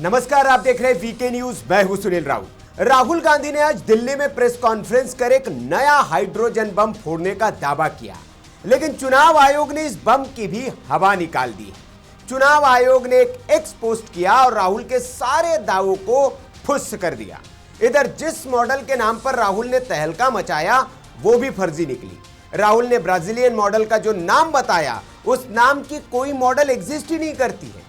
नमस्कार, आप देख रहे हैं वीके न्यूज। मैं हूं सुनील राउत। राहुल गांधी ने आज दिल्ली में प्रेस कॉन्फ्रेंस कर एक नया हाइड्रोजन बम फोड़ने का दावा किया, लेकिन चुनाव आयोग ने इस बम की भी हवा निकाल दी। चुनाव आयोग ने एक एक्स पोस्ट किया और राहुल के सारे दावों को फुस कर दिया। इधर जिस मॉडल के नाम पर राहुल ने तहलका मचाया वो भी फर्जी निकली। राहुल ने ब्राजीलियन मॉडल का जो नाम बताया, उस नाम की कोई मॉडल एग्जिस्ट ही नहीं करती है।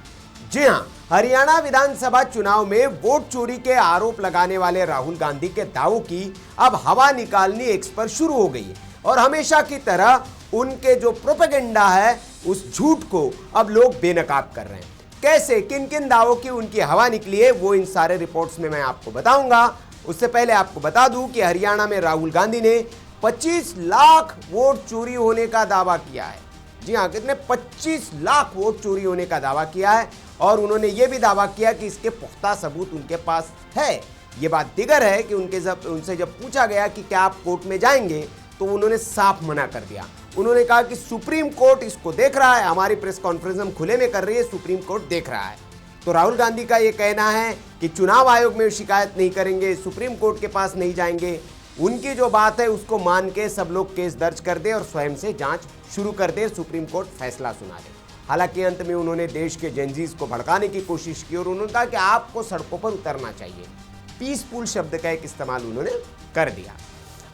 जी हां, हरियाणा विधानसभा चुनाव में वोट चोरी के आरोप लगाने वाले राहुल गांधी के दावों की अब हवा निकालनी एक्स पर शुरू हो गई है और हमेशा की तरह उनके जो प्रोपेगेंडा है उस झूठ को अब लोग बेनकाब कर रहे हैं। कैसे, किन किन दावों की उनकी हवा निकली है, वो इन सारे रिपोर्ट्स में मैं आपको बताऊंगा। उससे पहले आपको बता दूं कि हरियाणा में राहुल गांधी ने 25 लाख वोट चोरी होने का दावा किया है। जी हां, कितने 25 लाख वोट चोरी होने का दावा किया है और उन्होंने यह भी दावा किया कि इसके पुख्ता सबूत उनके पास है। यह बात दिगर है कि उनसे जब पूछा गया कि क्या आप कोर्ट में जाएंगे, तो उन्होंने साफ मना कर दिया। उन्होंने कहा कि सुप्रीम कोर्ट इसको देख रहा है, हमारी प्रेस कॉन्फ्रेंस हम खुले में कर रही है, सुप्रीम कोर्ट देख रहा है। तो राहुल गांधी का यह कहना है कि चुनाव आयोग में शिकायत नहीं करेंगे, सुप्रीम कोर्ट के पास नहीं जाएंगे। उनकी जो बात है उसको मान के सब लोग केस दर्ज कर दे और स्वयं से जांच शुरू कर दे, सुप्रीम कोर्ट फैसला सुना दे। हालांकि अंत में उन्होंने देश के जेनजीज को भड़काने की कोशिश की और उन्होंने कहा कि आपको सड़कों पर उतरना चाहिए। पीसफुल शब्द का एक इस्तेमाल उन्होंने कर दिया।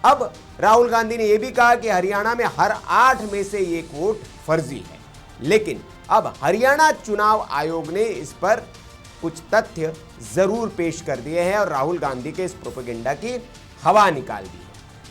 अब राहुल गांधी ने यह भी कहा कि हरियाणा में हर 8 में से 1 वोट फर्जी है, लेकिन अब हरियाणा चुनाव आयोग ने इस पर कुछ तथ्य जरूर पेश कर दिए हैं और राहुल गांधी के इस प्रोपेगेंडा की हवा निकाल दी है।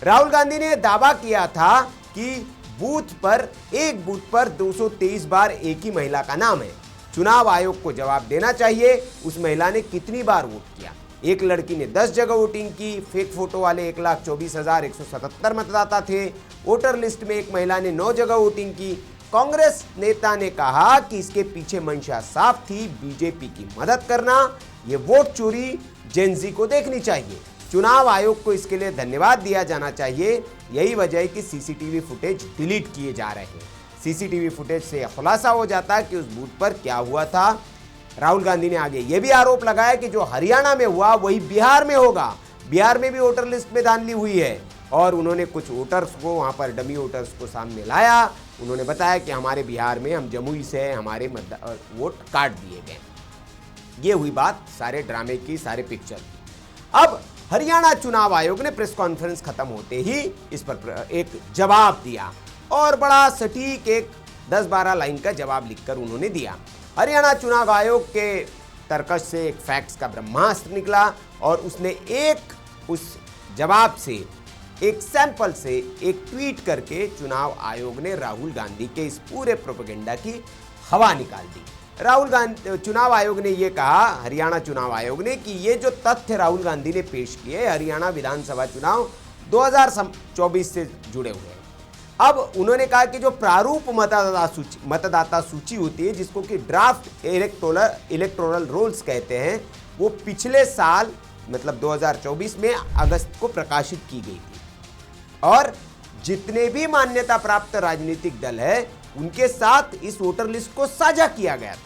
राहुल गांधी ने दावा किया था कि एक बूथ पर 223 बार एक ही महिला का नाम है। चुनाव आयोग को जवाब देना चाहिए उस महिला ने कितनी बार वोट किया। एक लड़की ने 10 जगह वोटिंग की। फेक फोटो वाले 1,24,177 मतदाता थे। वोटर लिस्ट में एक महिला ने 9 जगह वोटिंग की। कांग्रेस नेता ने कहा कि इसके पीछे मंशा साफ थी, बीजेपी की मदद करना। ये वोट चोरी जेनजी को देखनी चाहिए। चुनाव आयोग को इसके लिए धन्यवाद दिया जाना चाहिए। यही वजह है कि सीसीटीवी फुटेज डिलीट किए जा रहे हैं। सीसीटीवी फुटेज से खुलासा हो जाता है कि उस बूथ पर क्या हुआ था। राहुल गांधी ने आगे यह भी आरोप लगाया कि जो हरियाणा में हुआ वही बिहार में होगा। बिहार में भी वोटर लिस्ट में धांधली हुई है और उन्होंने कुछ वोटर्स को वहां पर डमी वोटर्स को सामने लाया। उन्होंने बताया कि हमारे बिहार में हम जमुई से हमारे वोट काट दिए गए। ये हुई बात सारे ड्रामे की, सारे पिक्चर की। अब हरियाणा चुनाव आयोग ने प्रेस कॉन्फ्रेंस खत्म होते ही इस पर एक जवाब दिया और बड़ा सटीक एक 10-12 लाइन का जवाब लिखकर उन्होंने दिया। हरियाणा चुनाव आयोग के तर्कश से एक फैक्ट्स का ब्रह्मास्त्र निकला और उसने उस जवाब से, एक सैंपल से एक ट्वीट करके चुनाव आयोग ने राहुल गांधी के इस पूरे प्रोपेगेंडा की हवा निकाल दी। चुनाव आयोग ने यह कहा, हरियाणा चुनाव आयोग ने, कि ये जो तथ्य राहुल गांधी ने पेश किए हरियाणा विधानसभा चुनाव 2024 से जुड़े हुए हैं। अब उन्होंने कहा कि जो प्रारूप मतदाता सूची होती है, जिसको कि ड्राफ्ट इलेक्टोरल रोल्स कहते हैं, वो पिछले साल मतलब 2024 में अगस्त को प्रकाशित की गई थी और जितने भी मान्यता प्राप्त राजनीतिक दल है उनके साथ इस वोटर लिस्ट को साझा किया गया था।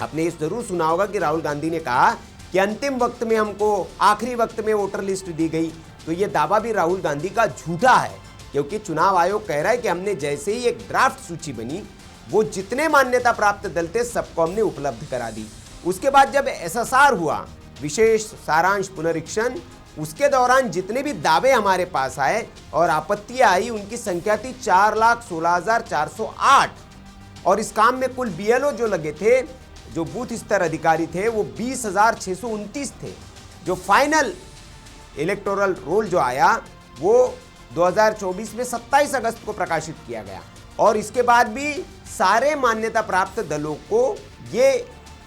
आपने इस जरूर सुना होगा कि राहुल गांधी ने कहा कि अंतिम वक्त में हमको, आखिरी वक्त में वोटर लिस्ट दी गई। तो यह दावा भी राहुल गांधी का झूठा है, क्योंकि चुनाव आयोग कह रहा है कि हमने जैसे ही एक ड्राफ्ट सूची बनी, वो जितने मान्यता प्राप्त दल थे सबको हमने उपलब्ध करा दी। उसके बाद जब एसएसआर हुआ, विशेष सारांश पुनरीक्षण, उसके दौरान जितने भी दावे हमारे पास आए और आपत्तियां आई, उनकी संख्या थी 4,16,408 और इस काम में कुल बीएलओ जो लगे थे, जो बूथ स्तर अधिकारी थे, वो 20,629 थे। जो फाइनल इलेक्टोरल रोल जो आया वो 2024 में 27 अगस्त को प्रकाशित किया गया और इसके बाद भी सारे मान्यता प्राप्त दलों को ये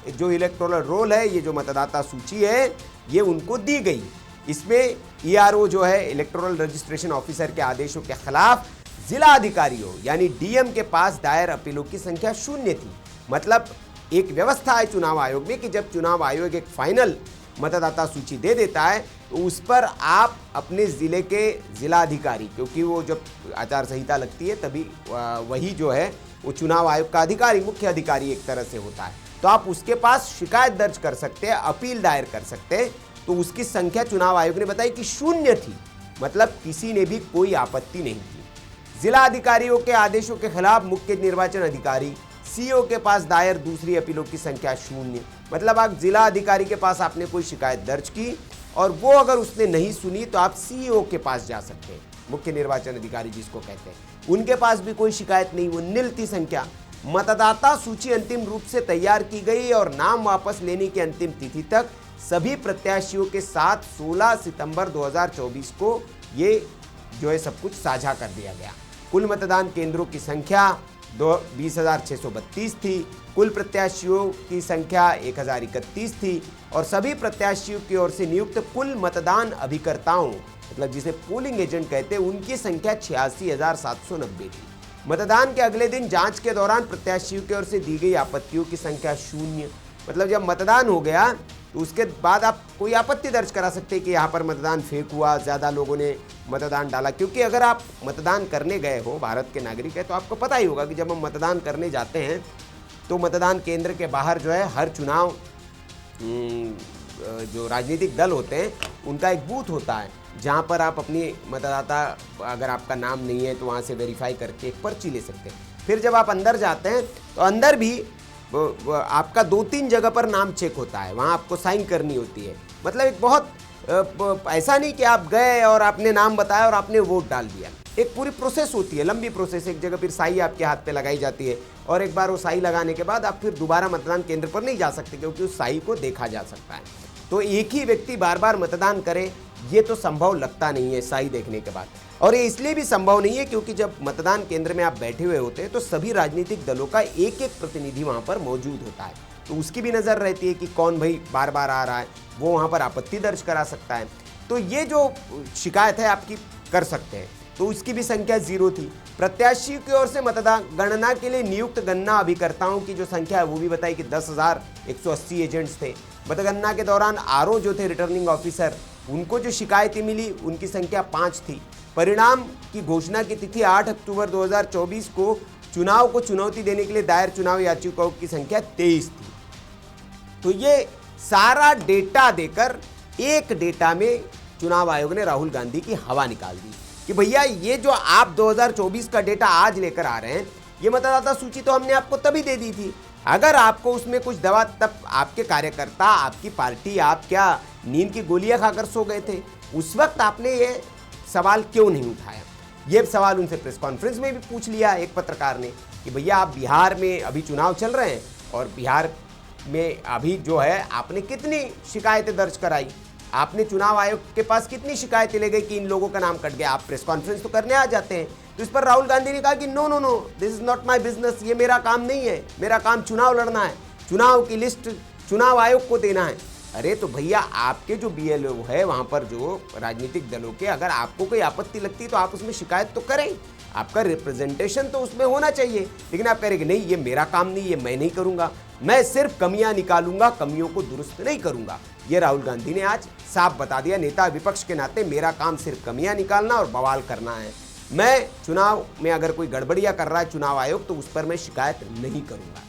जो इलेक्टोरल रोल है, ये जो मतदाता सूची है, ये उनको दी गई। इसमें ईआरओ जो है, इलेक्टोरल रजिस्ट्रेशन ऑफिसर के आदेशों के खिलाफ जिला अधिकारियों यानी डीएम के पास दायर अपीलों की संख्या 0 थी। मतलब एक व्यवस्था है चुनाव आयोग में कि जब चुनाव आयोग एक फाइनल मतदाता सूची दे देता है तो उस पर आप अपने जिले के जिलाधिकारी, क्योंकि वो जब आचार संहिता लगती है तभी वही जो है वो चुनाव आयोग का अधिकारी, मुख्य अधिकारी एक तरह से होता है, तो आप उसके पास शिकायत दर्ज कर सकते हैं, अपील दायर कर सकते हैं। तो उसकी संख्या चुनाव आयोग ने बताई कि 0 थी, मतलब किसी ने भी कोई आपत्ति नहीं की। जिला अधिकारियों के आदेशों के खिलाफ मुख्य निर्वाचन अधिकारी सीईओ के पास दायर दूसरी अपीलों की संख्या 0, मतलब आप जिला अधिकारी के पास आपने कोई शिकायत दर्ज की और वो अगर उसने नहीं सुनी तो आप सीईओ के पास जा सकते हैं, मुख्य निर्वाचन अधिकारी जिसको कहते हैं, उनके पास भी कोई शिकायत नहीं, वो निल थी संख्या। मतदाता सूची अंतिम रूप से तैयार की गई और नाम वापस लेने की अंतिम तिथि तक सभी प्रत्याशियों के साथ 16 सितंबर 2024 को ये जो है सब कुछ साझा कर दिया गया। कुल मतदान केंद्रों की संख्या 20,632 थी, कुल प्रत्याशियों की संख्या 1,031 थी और सभी प्रत्याशियों की ओर से नियुक्त कुल मतदान अभिकर्ताओं, मतलब जिसे पोलिंग एजेंट कहते हैं, उनकी संख्या 86,790 थी। मतदान के अगले दिन जांच के दौरान प्रत्याशियों की ओर से दी गई आपत्तियों की संख्या 0, मतलब जब मतदान हो गया तो उसके बाद आप कोई आपत्ति दर्ज करा सकते हैं कि यहाँ पर मतदान फेक हुआ, ज़्यादा लोगों ने मतदान डाला। क्योंकि अगर आप मतदान करने गए हो, भारत के नागरिक है, तो आपको पता ही होगा कि जब हम मतदान करने जाते हैं तो मतदान केंद्र के बाहर जो है हर चुनाव जो राजनीतिक दल होते हैं उनका एक बूथ होता है, जहाँ पर आप अपनी मतदाता, अगर आपका नाम नहीं है तो वहाँ से वेरीफाई करके एक पर्ची ले सकते हैं। फिर जब आप अंदर जाते हैं तो अंदर भी आपका 2-3 जगह पर नाम चेक होता है, वहाँ आपको साइन करनी होती है। मतलब एक बहुत ऐसा नहीं कि आप गए और आपने नाम बताया और आपने वोट डाल दिया, एक पूरी प्रोसेस होती है, लंबी प्रोसेस। एक जगह फिर स्याही आपके हाथ पे लगाई जाती है और एक बार वो स्याही लगाने के बाद आप फिर दोबारा मतदान केंद्र पर नहीं जा सकते, क्योंकि उस स्याही को देखा जा सकता है। तो एक ही व्यक्ति बार बार मतदान करे ये तो संभव लगता नहीं है स्याही देखने के बाद। और ये इसलिए भी संभव नहीं है क्योंकि जब मतदान केंद्र में आप बैठे हुए होते हैं तो सभी राजनीतिक दलों का एक एक प्रतिनिधि वहाँ पर मौजूद होता है, तो उसकी भी नज़र रहती है कि कौन भाई बार बार आ रहा है, वो वहाँ पर आपत्ति दर्ज करा सकता है। तो ये जो शिकायत है आपकी कर सकते हैं, तो उसकी भी संख्या 0 थी। प्रत्याशी की ओर से मतदान गणना के लिए नियुक्त गणना अभिकर्ताओं की जो संख्या है वो भी बताई कि 10,180 एजेंट्स थे। मतगणना के दौरान आरओ जो थे रिटर्निंग ऑफिसर, उनको जो शिकायतें मिली उनकी संख्या 5 थी। परिणाम की घोषणा की तिथि 8 अक्टूबर 2024 को चुनाव को चुनौती देने के लिए दायर चुनाव याचिकाओं की संख्या 23 थी। तो ये सारा डेटा देकर एक डेटा में चुनाव आयोग ने राहुल गांधी की हवा निकाल दी कि भैया ये जो आप 2024 का डेटा आज लेकर आ रहे हैं, ये मतदाता सूची तो हमने आपको तभी दे दी थी। अगर आपको उसमें कुछ दवा, तब आपके कार्यकर्ता, आपकी पार्टी, आप क्या नींद की गोलियां खाकर सो गए थे? उस वक्त आपने ये सवाल क्यों नहीं उठाया? ये सवाल उनसे प्रेस कॉन्फ्रेंस में भी पूछ लिया एक पत्रकार ने कि भैया आप बिहार में अभी चुनाव चल रहे हैं और बिहार में अभी जो है आपने कितनी शिकायतें दर्ज कराई, आपने चुनाव आयोग के पास कितनी शिकायतें ले गई कि इन लोगों का नाम कट गया? आप प्रेस कॉन्फ्रेंस तो करने आ जाते हैं। तो इस पर राहुल गांधी ने कहा कि no no no, this is not my business, ये मेरा काम नहीं है, मेरा काम चुनाव लड़ना है, चुनाव की लिस्ट चुनाव आयोग को देना है। अरे तो भैया आपके जो बीएलओ है वहाँ पर जो राजनीतिक दलों के, अगर आपको कोई आपत्ति लगती है तो आप उसमें शिकायत तो करें, आपका रिप्रेजेंटेशन तो उसमें होना चाहिए। लेकिन आप कह रहे कि नहीं ये मेरा काम नहीं, ये मैं नहीं करूँगा, मैं सिर्फ कमियां निकालूंगा, कमियों को दुरुस्त नहीं करूंगा। ये राहुल गांधी ने आज साफ बता दिया। नेता विपक्ष के नाते मेरा काम सिर्फ कमियां निकालना और बवाल करना है। मैं चुनाव में अगर कोई गड़बड़ियां कर रहा है चुनाव आयोग, तो उस पर मैं शिकायत नहीं करूंगा।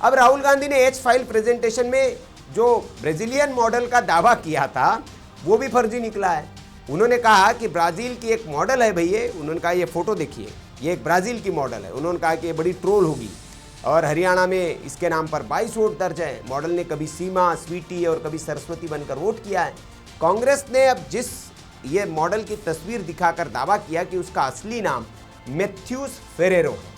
अब राहुल गांधी ने एच फाइल प्रेजेंटेशन में जो ब्राजीलियन मॉडल का दावा किया था वो भी फर्जी निकला है। उन्होंने कहा कि ब्राजील की एक मॉडल है भैया, उन्होंने कहा ये फोटो देखिए, ये एक ब्राजील की मॉडल है। उन्होंने कहा कि ये बड़ी ट्रोल होगी और हरियाणा में इसके नाम पर 22 वोट दर्ज है। मॉडल ने कभी सीमा, स्वीटी और कभी सरस्वती बनकर वोट किया है। कांग्रेस ने अब जिस ये मॉडल की तस्वीर दिखाकर दावा किया कि उसका असली नाम मैथ्यूस फेरेरो है।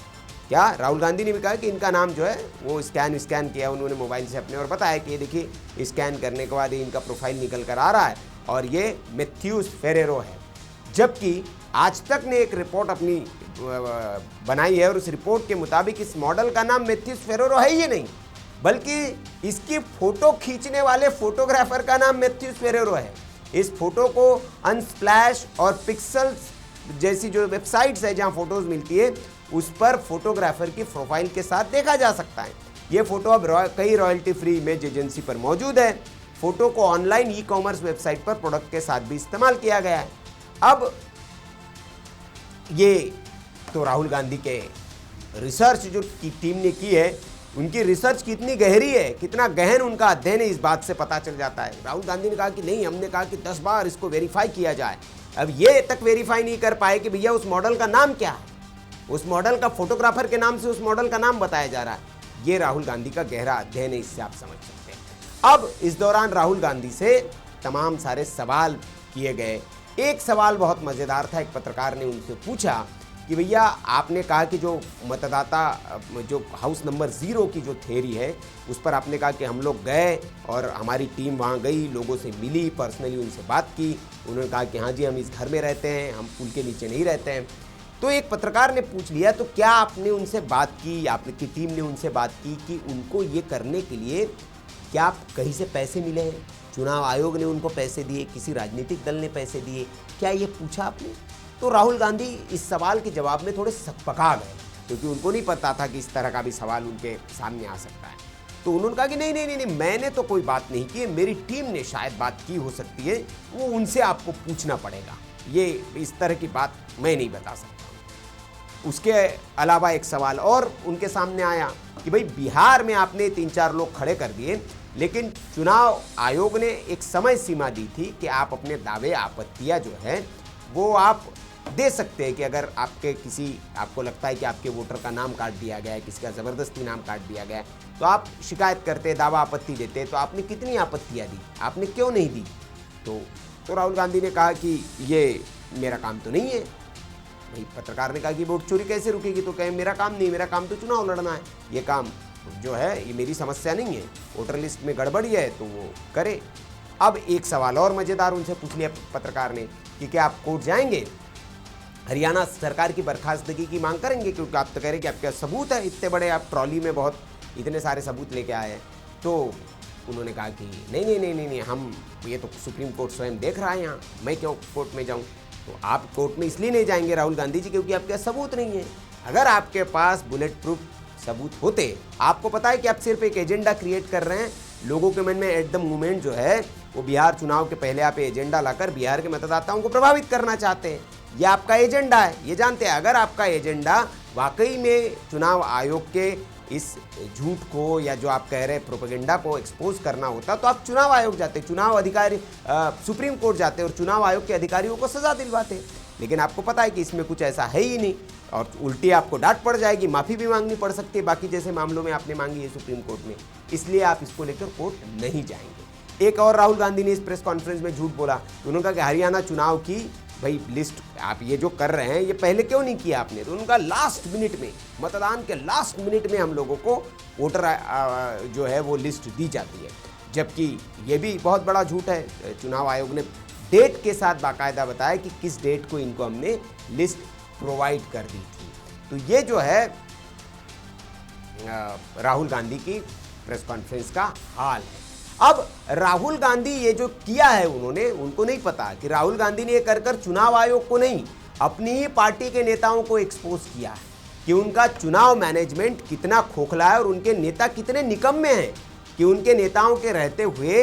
क्या राहुल गांधी ने भी कहा कि इनका नाम जो है वो स्कैन किया उन्होंने मोबाइल से अपने और बताया कि ये देखिए स्कैन करने के बाद इनका प्रोफाइल निकल कर आ रहा है और ये मैथ्यूस फेरेरो है। जबकि आज तक ने एक रिपोर्ट अपनी बनाई है और उस रिपोर्ट के मुताबिक इस मॉडल का नाम मैथ्यूस फेरेरो है ही नहीं, बल्कि इसकी फोटो खींचने वाले फोटोग्राफर का नाम मैथ्यूस फेरेरो है। इस फोटो को अनस्प्लैश और पिक्सल्स जैसी जो वेबसाइट्स है जहां फोटोज मिलती है उस पर फोटोग्राफर की प्रोफाइल के साथ देखा जा सकता है। ये फोटो अब कई रॉयल्टी फ्री इमेज एजेंसी पर मौजूद है। फोटो को ऑनलाइन ई कॉमर्स वेबसाइट पर प्रोडक्ट के साथ भी इस्तेमाल किया गया है। अब ये तो राहुल गांधी के रिसर्च जो की टीम ने की है उनकी रिसर्च कितनी गहरी है, कितना गहन उनका अध्ययन है, इस बात से पता चल जाता है। राहुल गांधी ने कहा कि नहीं, हमने कहा कि 10 बार इसको वेरीफाई किया जाए। अब ये तक वेरीफाई नहीं कर पाए कि भैया उस मॉडल का नाम क्या है, उस मॉडल का फोटोग्राफर के नाम से उस मॉडल का नाम बताया जा रहा है। ये राहुल गांधी का गहरा अध्ययन है, इससे आप समझ सकते हैं। अब इस दौरान राहुल गांधी से तमाम सारे सवाल किए गए। एक सवाल बहुत मज़ेदार था, एक पत्रकार ने उनसे पूछा कि भैया आपने कहा कि जो मतदाता जो हाउस नंबर 0 की जो थ्योरी है उस पर आपने कहा कि हम लोग गए और हमारी टीम वहाँ गई, लोगों से मिली, पर्सनली उनसे बात की। उन्होंने कहा कि हाँ जी, हम इस घर में रहते हैं, हम पुल के नीचे नहीं रहते हैं। तो एक पत्रकार ने पूछ लिया, तो क्या आपने उनसे बात की, आपकी टीम ने उनसे बात की कि उनको ये करने के लिए क्या आप कहीं से पैसे मिले हैं, चुनाव आयोग ने उनको पैसे दिए, किसी राजनीतिक दल ने पैसे दिए, क्या ये पूछा आपने? तो राहुल गांधी इस सवाल के जवाब में थोड़े सकपका गए, क्योंकि उनको नहीं पता था कि इस तरह का भी सवाल उनके सामने आ सकता है। तो उन्होंने कहा कि नहीं, मैंने तो कोई बात नहीं की, मेरी टीम ने शायद बात की हो सकती है, वो उनसे आपको पूछना पड़ेगा, ये इस तरह की बात मैं नहीं बता सकता। उसके अलावा एक सवाल और उनके सामने आया कि भाई बिहार में आपने 3-4 लोग खड़े कर दिए, लेकिन चुनाव आयोग ने एक समय सीमा दी थी कि आप अपने दावे आपत्तियां जो है वो आप दे सकते हैं कि अगर आपको लगता है कि आपके वोटर का नाम काट दिया गया है, किसी का ज़बरदस्ती नाम काट दिया गया है, तो आप शिकायत करते, दावा आपत्ति देते। तो आपने कितनी आपत्तियां दी, आपने क्यों नहीं दी? तो राहुल गांधी ने कहा कि ये मेरा काम तो नहीं है। भाई पत्रकार ने कहा कि वोट चोरी कैसे रुकेगी? तो कहे मेरा काम नहीं, मेरा काम तो चुनाव लड़ना है, ये काम जो है ये मेरी समस्या नहीं है, वोटर लिस्ट में गड़बड़ी है तो वो करे। अब एक सवाल और मज़ेदार उनसे पूछ लिया पत्रकार ने कि क्या आप कोर्ट जाएंगे, हरियाणा सरकार की बर्खास्तगी की मांग करेंगे, क्योंकि आप तो कह रहे कि आपके सबूत है इतने बड़े, आप ट्रॉली में बहुत इतने सारे सबूत लेके आए हैं। तो उन्होंने कहा कि नहीं, हम ये तो सुप्रीम कोर्ट स्वयं देख रहा है यहाँ, मैं क्यों कोर्ट में जाऊँ? तो आप कोर्ट में इसलिए नहीं जाएंगे राहुल गांधी जी क्योंकि आपके सबूत नहीं है। अगर आपके पास बुलेट प्रूफ सबूत होते, आपको पता है कि आप सिर्फ एक एजेंडा क्रिएट कर रहे हैं, लोगों के मन में एट द मोमेंट जो है वो बिहार चुनाव के पहले आप एजेंडा लाकर बिहार के मतदाताओं को प्रभावित करना चाहते हैं, ये आपका एजेंडा है, ये जानते हैं। अगर आपका एजेंडा वाकई में चुनाव आयोग के इस झूठ को या जो आप कह रहे हैं प्रोपेगेंडा को एक्सपोज करना होता तो आप चुनाव आयोग जाते, चुनाव अधिकारी सुप्रीम कोर्ट जाते और चुनाव आयोग के अधिकारियों को सजा दिलवाते। लेकिन आपको पता है कि इसमें कुछ ऐसा है ही नहीं, और उल्टी आपको डांट पड़ जाएगी, माफ़ी भी मांगनी पड़ सकती है, बाकी जैसे मामलों में आपने मांगी है सुप्रीम कोर्ट में, इसलिए आप इसको लेकर कोर्ट नहीं जाएंगे। एक और राहुल गांधी ने इस प्रेस कॉन्फ्रेंस में झूठ बोला, उन्होंने कहा कि हरियाणा चुनाव की भाई लिस्ट आप ये जो कर रहे हैं ये पहले क्यों नहीं किया आपने? तो उनका लास्ट मिनट में, मतदान के लास्ट मिनट में हम लोगों को वोटर जो है वो लिस्ट दी जाती है, जबकि ये भी बहुत बड़ा झूठ है। चुनाव आयोग ने डेट के साथ बाकायदा बताया कि किस डेट को इनको हमने लिस्ट प्रोवाइड कर दी थी। तो ये जो है राहुल गांधी की प्रेस कॉन्फ्रेंस का हाल है। अब राहुल गांधी ये जो किया है उनको नहीं पता कि राहुल गांधी ने ये कर चुनाव आयोग को नहीं, अपनी ही पार्टी के नेताओं को एक्सपोज किया है कि उनका चुनाव मैनेजमेंट कितना खोखला है और उनके नेता कितने निकम्मे हैं, कि उनके नेताओं के रहते हुए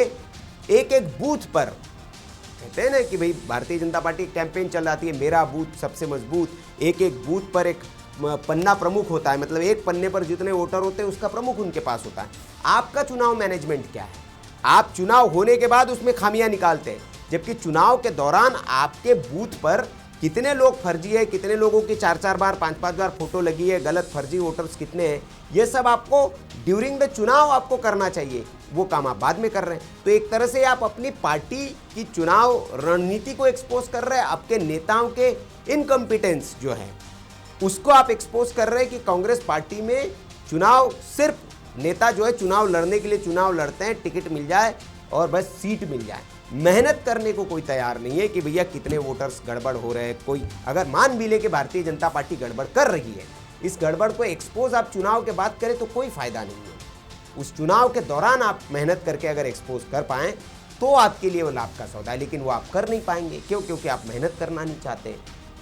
एक एक बूथ पर, कहते हैं ना कि भाई भारतीय जनता पार्टी एक कैंपेन चल जाती है मेरा बूथ सबसे मजबूत, एक एक बूथ पर एक पन्ना प्रमुख होता है, मतलब एक पन्ने पर जितने वोटर होते हैं उसका प्रमुख उनके पास होता है। आपका चुनाव मैनेजमेंट क्या है? आप चुनाव होने के बाद उसमें खामियां निकालते हैं, जबकि चुनाव के दौरान आपके बूथ पर कितने लोग फर्जी है, कितने लोगों की 4-4 बार 5-5 बार फोटो लगी है, गलत फर्जी वोटर्स कितने हैं, ये सब आपको ड्यूरिंग द चुनाव आपको करना चाहिए, वो काम आप बाद में कर रहे हैं। तो एक तरह से आप अपनी पार्टी की चुनाव रणनीति को एक्सपोज कर रहे हैं, आपके नेताओं के इनकम्पिटेंस जो है उसको आप एक्सपोज कर रहे हैं कि कांग्रेस पार्टी में चुनाव सिर्फ नेता जो है चुनाव लड़ने के लिए चुनाव लड़ते हैं, टिकट मिल जाए और बस सीट मिल जाए, मेहनत करने को कोई तैयार नहीं है कि भैया कितने वोटर्स गड़बड़ हो रहे हैं। कोई अगर मान भी ले कि भारतीय जनता पार्टी गड़बड़ कर रही है, इस गड़बड़ को एक्सपोज आप चुनाव के बाद करें तो कोई फायदा नहीं है। उस चुनाव के दौरान आप मेहनत करके अगर एक्सपोज कर पाएँ तो आपके लिए वो लाभ का सौदा है, लेकिन वो आप कर नहीं पाएंगे। क्यों? क्योंकि आप मेहनत करना नहीं चाहते।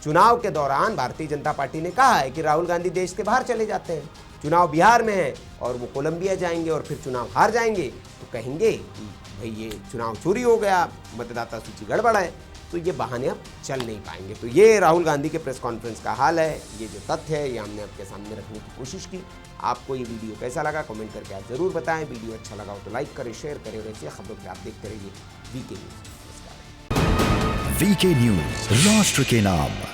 चुनाव के दौरान भारतीय जनता पार्टी ने कहा है कि राहुल गांधी देश के बाहर चले जाते हैं, चुनाव बिहार में है और वो कोलंबिया जाएंगे और फिर चुनाव हार जाएंगे तो कहेंगे कि भाई ये चुनाव चोरी हो गया, मतदाता सूची गड़बड़ है। तो ये बहाने अब चल नहीं पाएंगे। तो ये राहुल गांधी के प्रेस कॉन्फ्रेंस का हाल है, ये जो तथ्य है ये हमने आपके सामने रखने की कोशिश की। आपको ये वीडियो कैसा लगा कमेंट करके आप ज़रूर बताएं। वीडियो अच्छा लगा हो तो लाइक करें, शेयर करें और ऐसी खबरों के आप देखते रहिए वीके न्यूज़। वीके न्यूज़, राष्ट्र के नाम।